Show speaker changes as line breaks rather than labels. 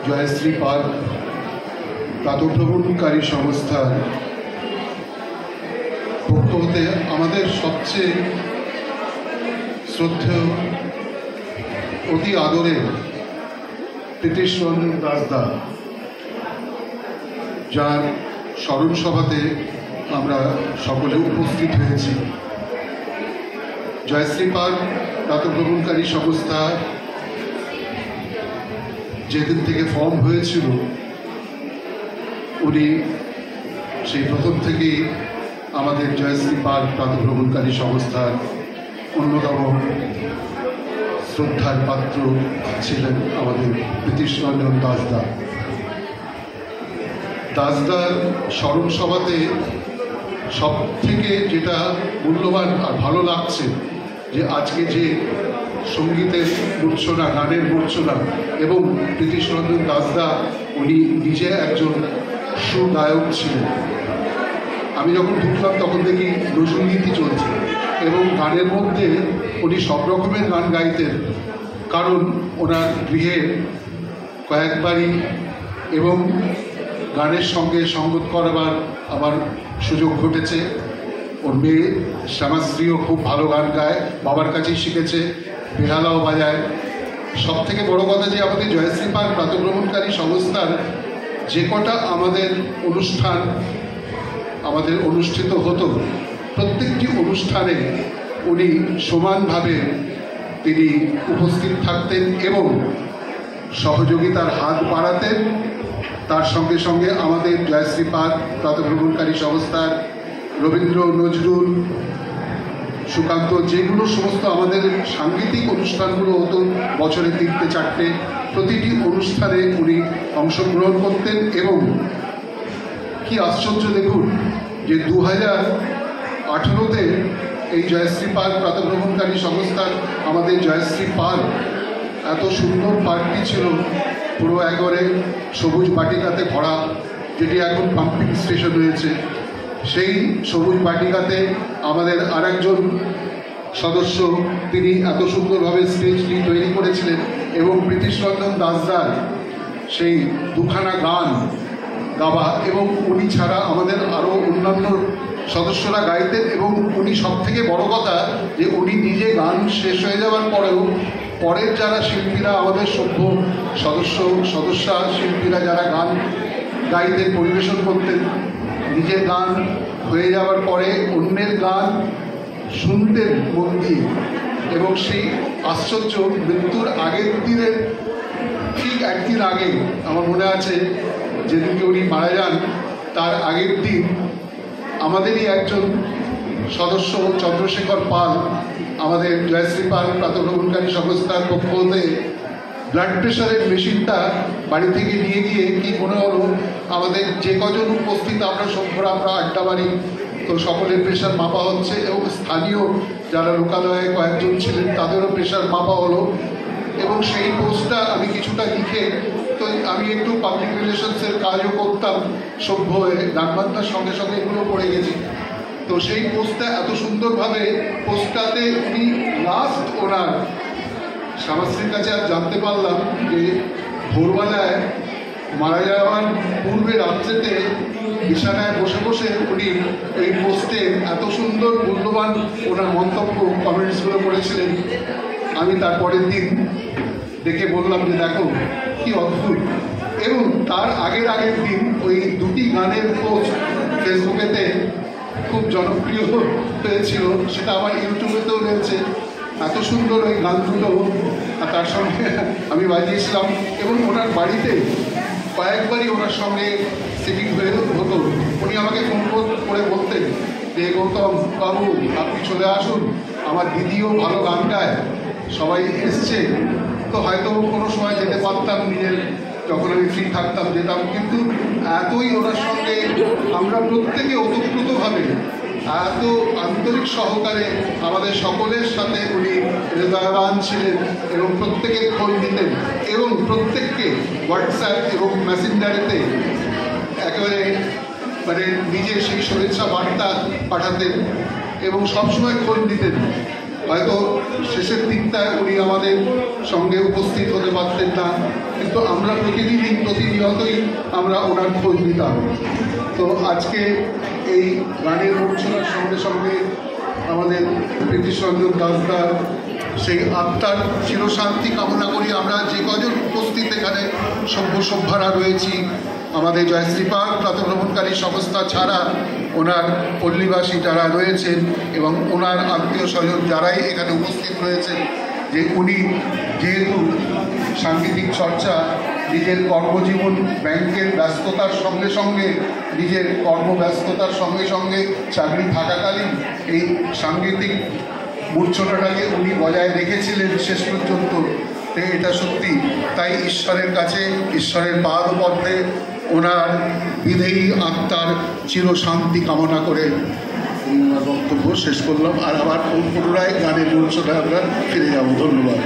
জয়শ্রী পাল প্রাতঃভ্রমণকারী সংস্থার পক্ষ হতে আমাদের সবচেয়ে শ্রদ্ধেয় অতি আদরের প্রীতিশ রঞ্জন দাসদা, যার স্মরণ সভাতে আমরা সকলে উপস্থিত হয়েছি। জয়শ্রী পাল প্রাতঃভ্রমণকারী সংস্থা যেদিন থেকে ফর্ম হয়েছিল, উনি সেই প্রথম থেকেই আমাদের জয়শ্রী পাল প্রাতঃভ্রমণকারী সংস্থার অন্যতম শ্রদ্ধার পাত্র ছিলেন আমাদের প্রীতিশ রঞ্জন দাসদা। দাসদার স্মরণ সভাতে সব থেকে যেটা মূল্যবান আর ভালো লাগছে, যে আজকে যে সঙ্গীতের মূর্ছনা, গানের মূর্ছনা, এবং প্রীতিশ রঞ্জন দাসদা উনি নিজে একজন সুগায়ক ছিলেন। আমি যখন ঢুকলাম তখন দেখি নজরুলগীতি চলছে, এবং গানের মধ্যে উনি সব রকমের গান গাইতেন, কারণ ওনার গৃহে কয়েকবারই এবং গানের সঙ্গে সঙ্গত করবার আমার সুযোগ ঘটেছে। ওর মেয়ে শ্যামাশ্রীও খুব ভালো গান গায়, বাবার কাছেই শিখেছে, বেহালাও বাজায়। সব থেকে বড় কথা যে আমাদের জয়শ্রী পাল প্রাতঃভ্রমণকারী সংস্থার যে কটা অনুষ্ঠান আমাদের অনুষ্ঠিত হতো, প্রত্যেকটি অনুষ্ঠানে উনি সমানভাবে তিনি উপস্থিত থাকতেন এবং সহযোগিতার হাত বাড়াতেন। তার সঙ্গে সঙ্গে আমাদের জয়শ্রী পাল প্রাতঃভ্রমণকারী সংস্থার রবীন্দ্র, নজরুল, সুকান্ত, যেগুলো সমস্ত আমাদের সাংগীতিক অনুষ্ঠানগুলো হতো বছরে 3-4টে, প্রতিটি অনুষ্ঠানে উনি অংশগ্রহণ করতেন। এবং কি আশ্চর্য দেখুন যে 2018-তে এই জয়শ্রী পাল প্রাতঃভ্রমণকারী সংস্থার আমাদের জয়শ্রী পাল এত সুন্দর পার্কটি ছিল, পুরো একবারে সবুজ বাটিকাতে ভরা, যেটি এখন পাম্পিং স্টেশন হয়েছে। সেই সবুজ বাটিকাতে আমাদের আরেকজন সদস্য, তিনি এত সুন্দরভাবে স্টেজটি তৈরি করেছিলেন, এবং প্রীতিশ রঞ্জন দাসদার সেই দুখানা গান গাওয়া, এবং উনি ছাড়া আমাদের আরও অন্যান্য সদস্যরা গাইতেন। এবং উনি সব থেকে বড় কথা যে উনি নিজে গান শেষ হয়ে যাওয়ার পরেও পরের যারা শিল্পীরা, আমাদের সভ্য সদস্যা শিল্পীরা যারা গান গাইতেন, পরিবেশন করতেন, নিজের গান হয়ে যাওয়ার পরে অন্যের গান শুনতেন মন দিয়ে। এবং সেই আশ্চর্য মৃত্যুর আগের দিনের ঠিক একদিন আগে, আমার মনে আছে যেদিনকে উনি মারা যান, তার আগের দিন আমাদেরই একজন সদস্য চন্দ্রশেখর পাল আমাদের জয়শ্রী পাল প্রাতঃভ্রমণকারী সংস্থার পক্ষ হতে ব্লাড প্রেশারের মেশিনটা বাড়ি থেকে নিয়ে গিয়ে কি মনে হলো, আমাদের যে কজন উপস্থিত আমরা সভ্যরা, আমরা আড্ডা মারি, তো সকলের প্রেশার মাপা হচ্ছে, এবং স্থানীয় যারা লোকালয়ে কয়েকজন ছিলেন তাদেরও প্রেশার মাপা হলো। এবং সেই পোস্টটা আমি কিছুটা লিখে, তো আমি একটু পাবলিক রিলেশনসের কাজও করতাম সভ্য হয়ে, গান বাজনার সঙ্গে সঙ্গে এগুলো পড়ে গেছি। তো সেই পোস্টটা এত সুন্দরভাবে, পোস্টটাতে উনি লাস্ট ওনার শ্যামাশ্রীর কাছে আর জানতে পারলাম যে ভোরবেলায় মারা যাওয়ার পূর্বে রাত্রেতে বিছানায় বসে বসে উনি এই পোস্টে এত সুন্দর মূল্যবান ওনার মন্তব্য, কমেন্টসগুলো করেছিলেন। আমি তারপরের দিন দেখে বললাম যে দেখো কি অদ্ভুত। এবং তার আগের দিন ওই দুটি গানের পোস্ট ফেসবুকেতে খুব জনপ্রিয় হয়েছিল, সেটা আমার ইউটিউবেতেও রয়েছে। এত সুন্দর ওই গানগুলো, আর তার সঙ্গে আমি বাজিয়েছিলাম। এবং ওনার বাড়িতে কয়েকবারই ওনার সঙ্গে সিটিং হয়ে হতো। উনি আমাকে ফোন করে বলতেন যে গৌতম বাবু, আপনি চলে আসুন, আমার দিদিও ভালো গান গায়, সবাই এসছে, তো হয়তো কোনো সময় যেতে পারতাম, নিজের যখন আমি ফ্রি থাকতাম যেতাম। কিন্তু এতই ওনার সঙ্গে আমরা প্রত্যেকে ওতপ্রোতভাবে, এত আন্তরিক সহকারে আমাদের সকলের সাথে উনি হৃদয়বান ছিলেন, এবং প্রত্যেকের খোঁজ নিতেন, এবং প্রত্যেককে হোয়াটসঅ্যাপ এবং মেসেঞ্জারেতে একেবারে মানে নিজের সেই শুভেচ্ছা বার্তা পাঠাতেন, এবং সবসময় খোঁজ নিতেন। হয়তো শেষের দিকটায় উনি আমাদের সঙ্গে উপস্থিত হতে পারতেন না, কিন্তু আমরা প্রতিনিয়তই আমরা ওনার খোঁজ নিতাম। তো আজকে এই গানের মূর্ছনার সঙ্গে সঙ্গে আমাদের প্রীতিরঞ্জন দাসদার সেই আত্মার চিরশান্তি কামনা করি। আমরা যে কজন উপস্থিত এখানে সভ্যরা রয়েছি, আমাদের জয়শ্রী পার্ক প্রাতঃভ্রমণকারী সংস্থা ছাড়া ওনার পল্লীবাসী যারা রয়েছেন এবং ওনার আত্মীয় স্বজন যারাই এখানে উপস্থিত রয়েছেন, যে উনি যেহেতু সাংগীতিক চর্চা নিজের কর্মজীবন ব্যাংকের ব্যস্ততার সঙ্গে সঙ্গে নিজের কর্মব্যস্ততার সঙ্গে সঙ্গে চাকরি থাকাকালীন এই সাংগীতিক মূর্ছনাটাকে উনি বজায় রেখেছিলেন শেষ পর্যন্ত। এটা সত্যি, তাই ঈশ্বরের কাছে, ঈশ্বরের পাদপদ্মে ওনার বিদেয়ী আত্মার চিরশান্তি কামনা করে বক্তব্য শেষ করলাম। আর আবার পুনরায় গানের মূর্ছনায় আমরা ফিরে যাব। ধন্যবাদ।